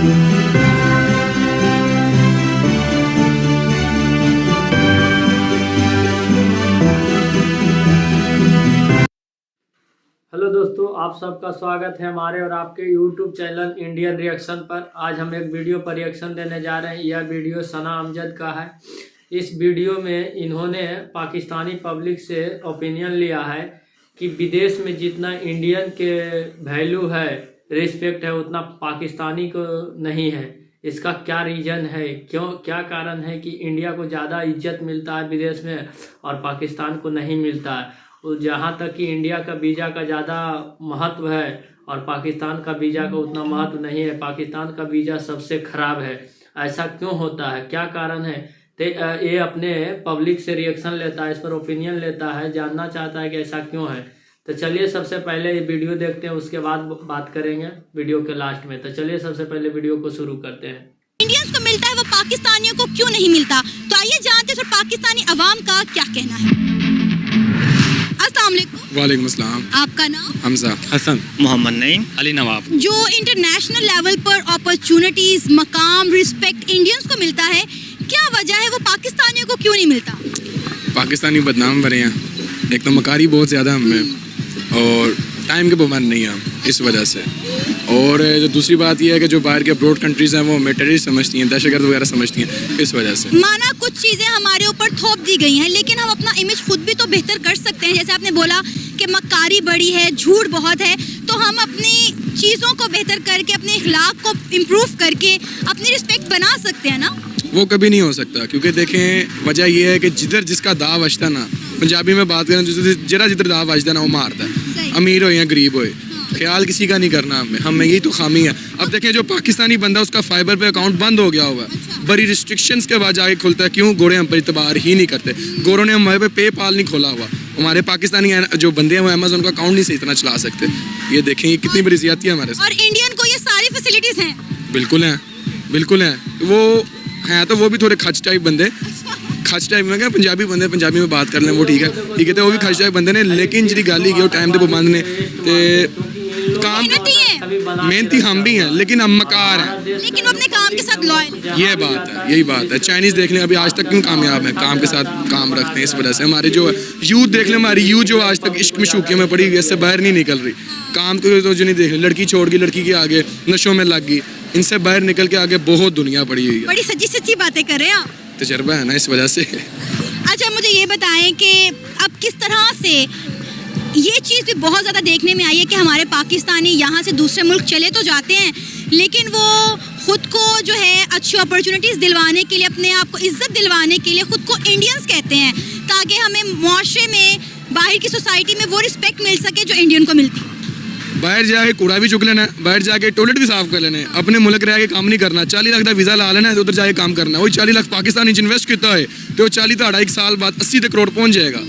Hello दोस्तों, आप सबका स्वागत है हमारे और आपके YouTube चैनल इंडियन रिएक्शन पर। आज हम एक वीडियो पर रिएक्शन देने जा रहे हैं। यह वीडियो सना अमजद का है। इस वीडियो में इन्होंने पाकिस्तानी पब्लिक से ओपिनियन लिया है कि विदेश में जितना इंडियन के वैल्यू है, रिस्पेक्ट है, उतना पाकिस्तानी को नहीं है। इसका क्या रीज़न है, क्या कारण है कि इंडिया को ज़्यादा इज्जत मिलता है विदेश में और पाकिस्तान को नहीं मिलता है। जहाँ तक कि इंडिया का वीज़ा का ज़्यादा महत्व है और पाकिस्तान का वीज़ा का उतना महत्व नहीं है। पाकिस्तान का वीज़ा सबसे ख़राब है। ऐसा क्यों होता है, क्या कारण है? तो ये अपने पब्लिक से रिएक्शन लेता है, इस पर ओपिनियन लेता है, जानना चाहता है कि ऐसा क्यों है। तो चलिए सबसे पहले ये वीडियो देखते हैं, उसके बाद बात करेंगे वीडियो के लास्ट में। तो चलिए सबसे पहले वीडियो को शुरू करते हैं। इंडियंस को मिलता है वो पाकिस्तानियों को क्यों नहीं मिलता, तो आइए जानते हैं पाकिस्तानी अवाम का क्या कहना है। वालेकुम अस्सलाम। आपका नाम? हमजा हसन मोहम्मद नईम अली नवाब। जो इंटरनेशनल लेवल पर अपॉर्चुनिटीज, मकाम, रिस्पेक्ट इंडियंस को मिलता है, क्या वजह है वो पाकिस्तानियों को क्यों नहीं मिलता? पाकिस्तानी बदनाम बने हैं। एक तो मकारी बहुत ज़्यादा हम में और टाइम के पाबंद नहीं हैं इस वजह से। और जो दूसरी बात यह है कि जो बाहर के अब्रोड कंट्रीज़ हैं वो हमें टेररिस्ट समझती हैं, दहशतगर्द वगैरह समझती हैं इस वजह से। माना कुछ चीज़ें हमारे ऊपर थोप दी गई हैं, लेकिन हम अपना इमेज खुद भी तो बेहतर कर सकते हैं। जैसे आपने बोला कि मक्कारी बड़ी है, झूठ बहुत है, तो हम अपनी चीज़ों को बेहतर करके, अपने इखलाक को इम्प्रूव करके अपनी रिस्पेक्ट बना सकते हैं ना। वो कभी नहीं हो सकता, क्योंकि देखें वजह यह है कि जिधर जिसका दाव अजता ना, पंजाबी में बात करें, जरा जिधर दाव अजता ना वो मारता है, अमीर हो या गरीब हो। ख्याल किसी का नहीं करना हमें यही तो खामी है। अब देखें जो पाकिस्तानी बंदा, उसका फाइबर पे अकाउंट बंद हो गया हुआ है, बड़ी रिस्ट्रिक्शंस के बाद जाके खुलता है। क्यों? गोरे हम पर इतबार ही नहीं करते। गोरों ने हमारे पे पेपाल नहीं खोला हुआ। हमारे पाकिस्तानी जो बंदे हैं वो अमेज़न का अकाउंट नहीं सही इतना चला सकते। ये देखें ये कितनी बड़ी ज़्यादती है हमारे साथ। और इंडियन को ये सारी फैसिलिटीज हैं? बिल्कुल हैं, बिल्कुल हैं। वो हैं तो वो भी थोड़े खच टाइप बंदे, खच टाइप में क्या, पंजाबी बंदे पंजाबी में बात कर लें वो ठीक है, तो वो भी खच टाइप बंदे ने। लेकिन जी गल ही टाइम के पाबंद ने ते काम मेहनती हम भी हैं, लेकिन हम मकार हैं, लेकिन वो अपने काम के साथ लॉयल। ये बात है, यही बात है। चाइनीज़ देख लें, अभी आज तक क्यों कामयाब हैं, काम के साथ काम रखते हैं। इस वजह से हमारे जो यूथ देख लें, हमारी यूथ जो आज तक इश्क में शूकियों में पड़ी, इससे बाहर नहीं निकल रही। काम तो जो नहीं देख, लड़की छोड़ गई, लड़की के आगे नशों में लग गई, इनसे बाहर निकल के आगे बहुत दुनिया पड़ी हुई है। बड़ी सच्ची सच्ची बातें कर रहे हैं आप। तजर्बा है ना इस वजह से। अच्छा मुझे ये बताएं कि अब किस तरह से ये चीज़ भी बहुत ज़्यादा देखने में आई है कि हमारे पाकिस्तानी यहाँ से दूसरे मुल्क चले तो जाते हैं, लेकिन वो ख़ुद को जो है अच्छी अपॉर्चुनिटीज़ दिलवाने के लिए, अपने आप को इज़्ज़त दिलवाने के लिए ख़ुद को इंडियंस कहते हैं, ताकि हमें मुआशरे में, बाहर की सोसाइटी में वो रिस्पेक्ट मिल सके जो इंडियन को मिलती है। बाहर जाके कूड़ा भी चुक लेना है, बाहर जाके टॉयलेट भी साफ कर लेना है, अपने मुल्क रह के काम नहीं करना। 40 लाख का वीज़ा ला लेना है तो उधर जाके काम करना है। वही 40 लाख पाकिस्तान इन्वेस्ट किया है तो 40 तो 1.5 साल बाद 80 करोड़ पहुँच जाएगा।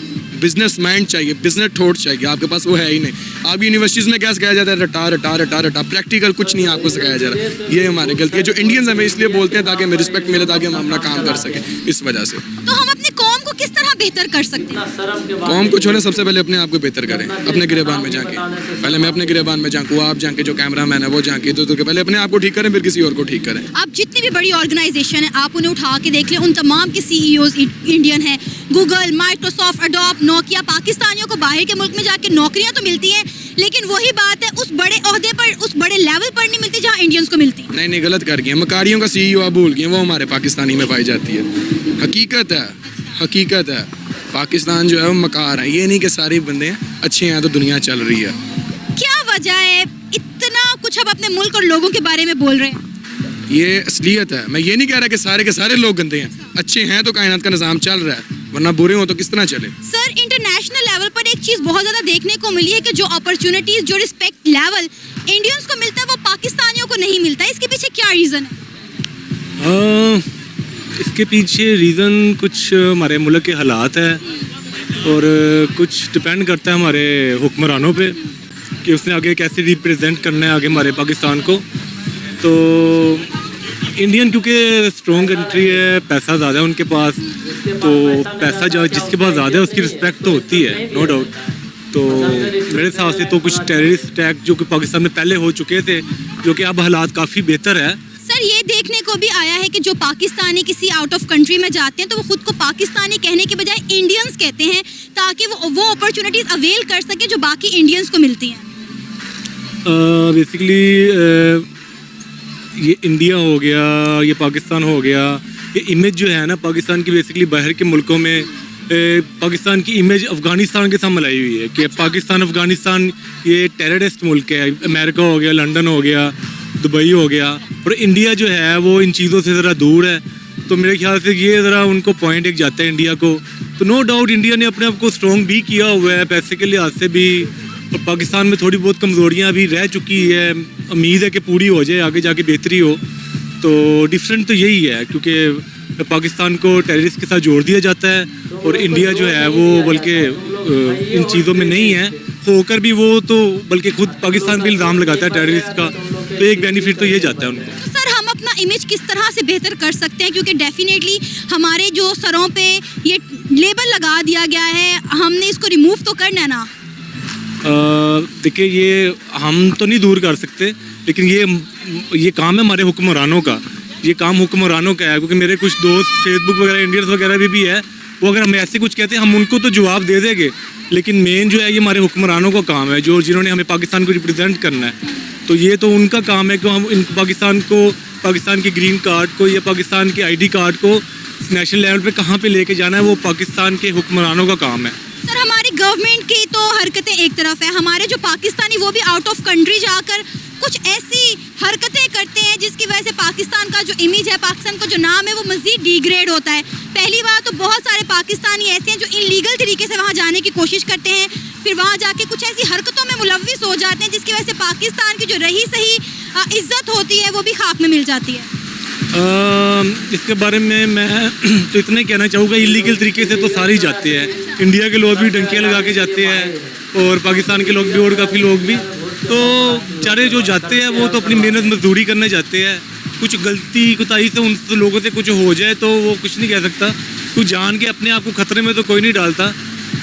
बिजनेस माइंड चाहिए, बिजनेस थॉट चाहिए, आपके पास वो है ही नहीं। आप यूनिवर्सिटीज़ में क्या सिखाया जाता है? रटा रटा रटा रटा, प्रैक्टिकल कुछ नहीं आपको सिखाया जा रहा। ये हमारी गलती है। जो इंडियंस हमें इसलिए बोलते हैं ताकि हमें रिस्पेक्ट मिले, ताकि हम अपना काम कर सकें, इस वजह से। तो हम अपनी कौम को किस तरह बेहतर कर सकते हैं? कौम को छोड़े, सबसे पहले अपने आप को बेहतर करें। अपने गिरेबान में जाके, पहले मैं अपने गिरेबान में झांकूँ, आप झांके, जो कैमरा मैन है वो झांके, तो पहले अपने आप को ठीक करें, फिर किसी और को ठीक करें। आप जितनी भी बड़ी ऑर्गेनाइजेशन है, आप उन्हें उठा के देख लें, उन तमाम के CEOs इंडियन हैं। Google, Microsoft, adobe, Nokia. पाकिस्तानियों को बाहर के मुल्क में जाके नौकरियां तो मिलती हैं, लेकिन वही बात है, उस बड़े ओहदे पर, उस बड़े लेवल पर नहीं मिलती जहां इंडियंस को मिलती। नहीं, गलत कर गए। मकारियों का CEO आप भूल गए, वो हमारे पाकिस्तानी में पाई जाती है। हकीकत है, हकीकत है। पाकिस्तान जो है वो मकार है। ये नहीं कि सारे बंदे अच्छे हैं तो दुनिया चल रही है। क्या वजह है इतना कुछ अब अपने मुल्क और लोगों के बारे में बोल रहे हैं? ये असलियत है। मैं ये नहीं कह रहा कि सारे के सारे लोग गंदे हैं, अच्छे हैं तो कायनात का निज़ाम चल रहा है, वरना बुरे हो तो किस तरह चले। सर, इंटरनेशनल लेवल पर एक चीज़ बहुत ज़्यादा देखने को मिली है कि जो अपॉर्चुनिटीज़, जो रिस्पेक्ट लेवल इंडियंस को मिलता है वो पाकिस्तानियों को नहीं मिलता। इसके पीछे क्या रीज़न है? इसके पीछे रीज़न कुछ हमारे मुल्क के हालात है और कुछ डिपेंड करता है हमारे हुक्मरानों पे कि उसने आगे कैसे रिप्रेजेंट करना है आगे हमारे पाकिस्तान को। तो इंडियन क्योंकि स्ट्रॉन्ग कंट्री है, पैसा ज़्यादा है उनके पास, तो पैसा जो जिसके पास ज़्यादा है उसकी रिस्पेक्ट तो होती है, नो डाउट। तो मेरे हिसाब से तो कुछ टेररिस्ट अटैक जो कि पाकिस्तान में पहले हो चुके थे, जो कि अब हालात काफ़ी बेहतर है। सर ये देखने को भी आया है कि जो पाकिस्तानी किसी आउट ऑफ कंट्री में जाते हैं तो वो खुद को पाकिस्तानी कहने के बजाय इंडियंस कहते हैं ताकि वो अपॉर्चुनिटीज़ अवेल कर सके जो बाकी इंडियंस को मिलती हैं। बेसिकली ये इंडिया हो गया, ये पाकिस्तान हो गया, ये इमेज जो है ना पाकिस्तान की बेसिकली बाहर के मुल्कों में पाकिस्तान की इमेज अफ़गानिस्तान के साथ मिलाई हुई है कि पाकिस्तान अफ़गानिस्तान ये टेररिस्ट मुल्क है। अमेरिका हो गया, लंदन हो गया, दुबई हो गया, और इंडिया जो है वो इन चीज़ों से ज़रा दूर है। तो मेरे ख्याल से ये ज़रा उनको पॉइंट एक जाता है इंडिया को। तो नो डाउट इंडिया ने अपने आप को स्ट्रॉन्ग भी किया हुआ है पैसे के लिहाज से भी, और पाकिस्तान में थोड़ी बहुत कमज़ोरियाँ अभी रह चुकी है, उम्मीद है कि पूरी हो जाए, आगे जाके बेहतरी हो। तो डिफरेंट तो यही है क्योंकि पाकिस्तान को टेररिस्ट के साथ जोड़ दिया जाता है और इंडिया जो है वो बल्कि इन चीज़ों में नहीं है, होकर भी वो तो बल्कि खुद पाकिस्तान पे इल्ज़ाम लगाता है टेररिस्ट का। तो एक बेनिफिट तो ये जाता है उनको। तो सर हम अपना इमेज किस तरह से बेहतर कर सकते हैं, क्योंकि डेफिनेटली हमारे जो सरों पे ये लेबल लगा दिया गया है, हमने इसको रिमूव तो करना है ना। देखिए ये हम तो नहीं दूर कर सकते, लेकिन ये काम है हमारे हुक्मरानों का, ये काम हुक्मरानों का है। क्योंकि मेरे कुछ दोस्त फेसबुक वगैरह इंडियंस वगैरह भी है, वो अगर हम ऐसे कुछ कहते हैं हम उनको तो जवाब दे देंगे, लेकिन मेन जो है ये हमारे हुक्मरानों का काम है जो जिन्होंने हमें पाकिस्तान को रिप्रेजेंट करना है। तो ये तो उनका काम है कि हम इन पाकिस्तान के ग्रीन कार्ड को या पाकिस्तान के ID कार्ड को नेशनल लेवल पे कहाँ पे लेके जाना है, वो पाकिस्तान के हुक्मरानों का काम है। सर हमारी गवर्नमेंट की तो हरकतें एक तरफ है, हमारे जो पाकिस्तानी वो भी आउट ऑफ कंट्री जाकर कुछ ऐसी हरकतें करते हैं जिसकी वजह से पाकिस्तान का जो इमेज है, पाकिस्तान का जो नाम है वो मज़ीद डिग्रेड होता है। पहली बात तो बहुत सारे पाकिस्तानी ऐसे हैं जो इलीगल तरीके से वहाँ जाने की कोशिश करते हैं, फिर वहाँ जाके कुछ ऐसी हरकतों में मुलव्विस हो जाते हैं जिसकी वजह से पाकिस्तान की जो रही सही इज्जत होती है वो भी खाक में मिल जाती है। इसके बारे में मैं तो इतना ही कहना चाहूँगा, इलीगल तरीके से तो सारे ही जाते हैं, इंडिया के लोग भी डंकियाँ लगा के जाते हैं और पाकिस्तान के लोग भी और काफ़ी लोग भी। तो बेचारे जो जाते हैं वो तो अपनी मेहनत मजदूरी करने जाते हैं, कुछ गलती कोताही से उन लोगों से कुछ हो जाए तो वो कुछ नहीं कह सकता, कुछ जान के अपने आप को ख़तरे में तो कोई नहीं डालता।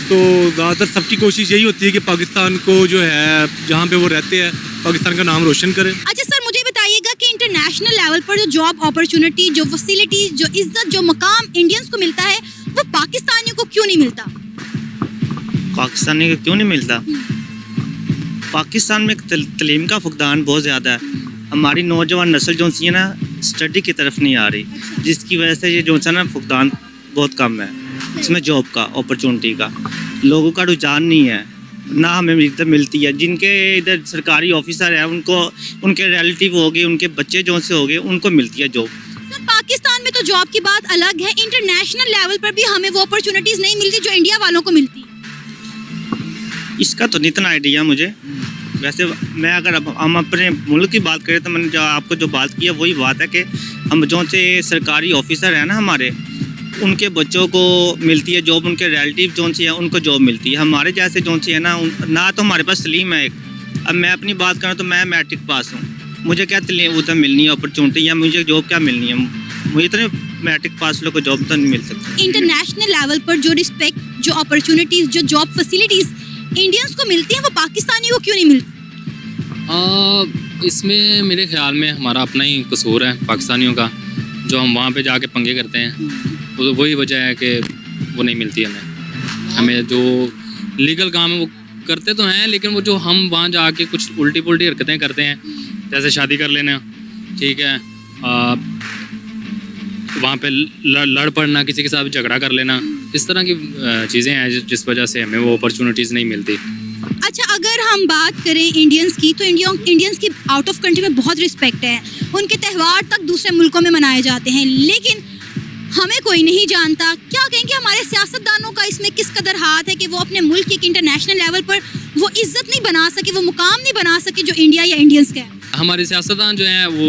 तो ज़्यादातर सबकी कोशिश यही होती है कि पाकिस्तान को जो है जहाँ पे वो रहते हैं पाकिस्तान का नाम रोशन करें। अच्छा सर मुझे बताइएगा कि इंटरनेशनल लेवल पर जो जॉब अपॉर्चुनिटी, जो फैसिलिटीज, जो इज्जत, जो मकाम इंडियंस को मिलता है वो पाकिस्तानियों को क्यों नहीं मिलता? पाकिस्तानी को क्यों नहीं मिलता? पाकिस्तान में तलीम का फुकदान बहुत ज़्यादा है। हमारी नौजवान नस्ल जो सी है ना स्टडी की तरफ नहीं आ रही, जिसकी वजह से ये जो है ना फुकदान बहुत कम है इसमें, जॉब का अपॉर्चुनिटी का लोगों का रुझान नहीं है, ना हमें इधर मिलती है। जिनके इधर सरकारी ऑफिसर हैं उनको, उनके रिलेटिव हो गए, उनके बच्चे जो से हो गए, उनको मिलती है जॉब। सर पाकिस्तान में तो जॉब की बात अलग है, इंटरनेशनल लेवल पर भी हमें वो अपॉर्चुनिटीज़ नहीं मिलती जो इंडिया वालों को मिलती। इसका तो नहीं इतना आइडिया मुझे। वैसे मैं अगर हम अपने मुल्क की बात करें तो मैंने जो आपको जो बात की है वही बात है कि हम जो से सरकारी ऑफिसर हैं ना हमारे, उनके बच्चों को मिलती है जॉब, उनके रिलेटिव जो से हैं उनको जॉब मिलती है। हमारे जैसे जो से है ना तो हमारे पास तलीम है एक। अब मैं अपनी बात करूँ तो मैं मैट्रिक पास हूँ, मुझे क्या तलीम उधर मिलनी है अपॉर्चुनिटी, या मुझे जॉब क्या मिलनी है? मुझे तो मैट्रिक पास लोग को जॉब तो नहीं मिल सकती। इंटरनेशनल लेवल पर जो रिस्पेक्ट, जो अपॉर्चुनिटीज़, जो जॉब फैसिलिटीज़ इंडियंस को मिलती हैं वो पाकिस्तानी को क्यों नहीं मिलती? इसमें मेरे ख्याल में हमारा अपना ही कसूर है पाकिस्तानियों का, जो हम वहाँ पे जाके पंगे करते हैं, वही वजह है कि वो नहीं मिलती हमें जो लीगल काम है वो करते तो हैं, लेकिन वो जो हम वहाँ जाके कुछ उल्टी पुल्टी हरकतें करते हैं, जैसे शादी कर लेना, ठीक है, वहाँ पे लड़ पड़ना, किसी के साथ झगड़ा कर लेना, इस तरह की चीज़ें हैं जिस वजह से हमें वो अपॉर्चुनिटीज़ नहीं मिलती। अच्छा अगर हम बात करें इंडियंस की, तो इंडियंस की आउट ऑफ कंट्री में बहुत रिस्पेक्ट है, उनके त्यौहार तक दूसरे मुल्कों में मनाए जाते हैं, लेकिन हमें कोई नहीं जानता। क्या कहेंगे हमारे सियासतदानों का इसमें किस कदर हाथ है कि वो अपने मुल्क की इंटरनेशनल लेवल पर वो इज्जत नहीं बना सके, वो मुकाम नहीं बना सके जो इंडिया या इंडियंस का है? हमारे सियासतदान जो हैं वो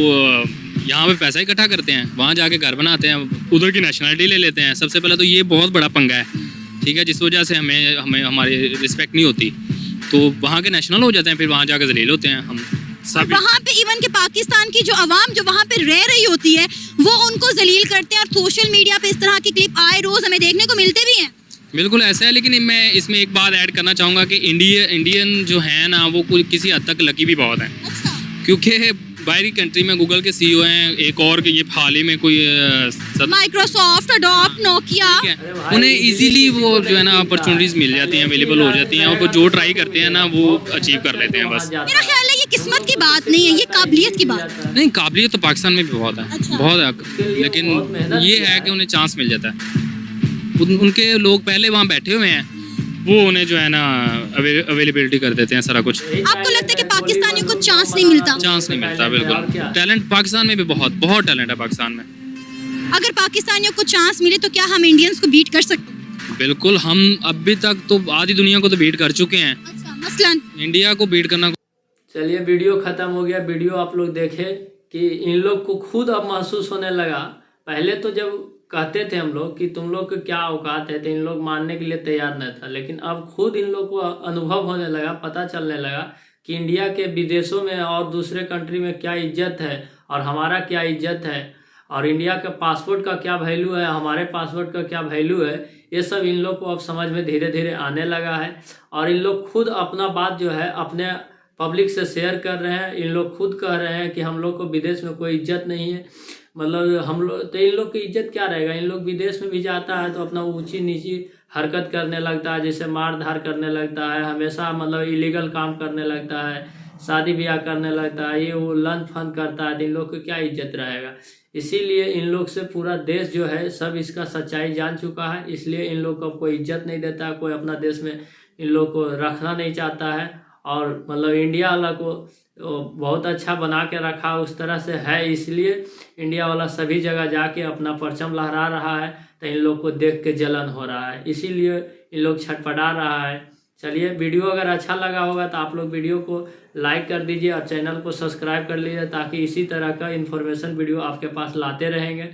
यहाँ पे पैसा इकट्ठा करते हैं, वहाँ जाके घर बनाते हैं, उधर की नेशनलिटी ले लेते हैं। सबसे पहले तो ये बहुत बड़ा पंगा है, ठीक है, जिस वजह से हमें हमारी रिस्पेक्ट नहीं होती, तो वहाँ के नेशनल हो जाते हैं, फिर वहाँ जाकर जलील होते हैं हम सब। वहाँ पे इवन के पाकिस्तान की जो आवाम जो वहाँ पे रह रही होती है वो उनको जलील करते हैं, और सोशल मीडिया पे इस तरह की क्लिप आए रोज़ हमें देखने को मिलते भी हैं। बिल्कुल ऐसा है, लेकिन मैं इसमें एक बात ऐड करना चाहूँगा कि इंडियन जो है ना वो किसी हद तक लकी भी बहुत हैं, अच्छा। क्योंकि बाहरी कंट्री में गूगल के सीईओ हैं, एक और के ये हाल ही में कोई माइक्रोसॉफ्ट, अडोब, नोकिया। उन्हें इजीली वो जो है ना अपॉर्चुनिटीज़ मिल जाती हैं, अवेलेबल हो जाती हैं, और वो जो ट्राई करते हैं ना वो अचीव कर लेते हैं बस। मेरा ख्याल है ये किस्मत की बात नहीं है, ये काबिलियत की बात है। नहीं, काबिलियत तो पाकिस्तान में भी बहुत है, अच्छा। बहुत है, लेकिन ये है कि उन्हें चांस मिल जाता है। उनके लोग पहले वहाँ बैठे हुए हैं, वो उन्हें जो है ना अवेलेबिलिटी कर देते हैं सारा कुछ। आपको लगता है कि पाकिस्तानियों को चांस नहीं मिलता? चांस नहीं मिलता, बिल्कुल। टैलेंट पाकिस्तान में भी बहुत बहुत टैलेंट है पाकिस्तान में। अगर पाकिस्तानियों को चांस मिले तो क्या हम इंडियंस को बीट कर सकते हैं? बिल्कुल, हम अभी तक तो आधी दुनिया को तो बीट कर चुके हैं। अच्छा, मसलन इंडिया को बीट करना। चलिए, वीडियो ख़त्म हो गया। वीडियो आप लोग देखे कि इन लोग को खुद अब महसूस होने लगा। पहले तो जब कहते थे हम लोग कि तुम लोग को क्या औकात है, तो इन लोग मानने के लिए तैयार नहीं था, लेकिन अब खुद इन लोग को अनुभव होने लगा, पता चलने लगा कि इंडिया के विदेशों में और दूसरे कंट्री में क्या इज्जत है और हमारा क्या इज्जत है, और इंडिया के पासपोर्ट का क्या वैल्यू है, हमारे पासपोर्ट का क्या वैल्यू है। ये सब इन लोग को अब समझ में धीरे धीरे आने लगा है, और इन लोग खुद अपना बात जो है अपने पब्लिक से शेयर कर रहे हैं। इन लोग खुद कह रहे हैं कि हम लोग को विदेश में कोई इज्जत नहीं है। मतलब हम लोग तो, इन लोग की इज्जत क्या रहेगा? इन लोग विदेश में भी जाता है तो अपना ऊंची नीची हरकत करने लगता है, जैसे मार धार करने लगता है, हमेशा मतलब इलीगल काम करने लगता है, शादी ब्याह करने लगता है, ये वो लंच फंड करता है, तो इन लोग को क्या इज्जत रहेगा? इसीलिए इन लोग से पूरा देश जो है सब इसका सच्चाई जान चुका है, इसलिए इन लोग को कोई इज्जत नहीं देता है, कोई अपना देश में इन लोग को रखना नहीं चाहता है। और मतलब इंडिया वाला को बहुत अच्छा बना के रखा उस तरह से है, इसलिए इंडिया वाला सभी जगह जाके अपना परचम लहरा रहा है, तो इन लोग को देख के जलन हो रहा है, इसीलिए इन लोग छटपटा रहा है। चलिए, वीडियो अगर अच्छा लगा होगा तो आप लोग वीडियो को लाइक कर दीजिए और चैनल को सब्सक्राइब कर लीजिए, ताकि इसी तरह का इन्फॉर्मेशन वीडियो आपके पास लाते रहेंगे।